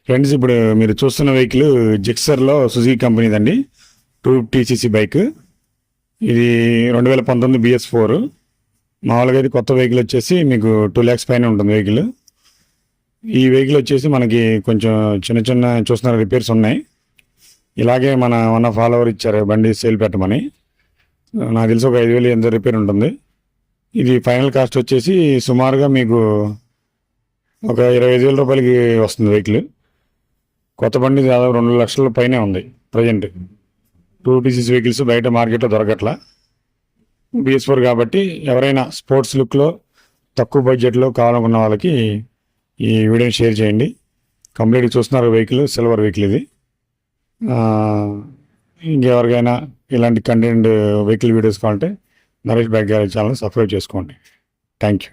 Friends, ఇప్పుడు మీరు చూస్తున్న వెహికల్ జిక్సర్లో సుజుకి కంపెనీదండి. 250cc bike. ఇది 2019 BS4. మామూలుగా ఇది కొత్త వెహికల్ వచ్చేసి మీకు 2 lakhs పైన ఉంటుంది వెహికల్. ఈ వెహికల్ వచ్చేసి మనకి కొంచెం చిన్న చిన్న చూస్తున్న రిపేర్స్ ఉన్నాయి. ఇలాగే మన ఫాలోవర్ ఇచ్చారు బండి సేల్ పెట్టమని. నాకు తెలిసి ఒక 5,000 ఎంత రిపేర్ ఉంటుంది. ఇది ఫైనల్ కాస్ట్ వచ్చేసి సుమారుగా మీకు ఒక 25,000 రూపాయలకి వస్తుంది వెహికల్. కొత్త బండి దాదాపు 2 లక్షల పైనే ఉంది ప్రజెంట్. 250cc వెహికల్స్ బయట మార్కెట్లో దొరకట్లా. BS4 కాబట్టి ఎవరైనా స్పోర్ట్స్ లుక్లో తక్కువ బడ్జెట్లో కావాలనుకున్న వాళ్ళకి ఈ వీడియోని షేర్ చేయండి. కంప్లీట్గా చూస్తున్నారు వెహికల్, సిల్వర్ వెహికల్ ఇది. ఇంకెవరికైనా ఇలాంటి కంటెంట్ వెహికల్ వీడియోస్ కావాలంటే Naresh bike garage channel subscribe చేసుకోండి. Thank you.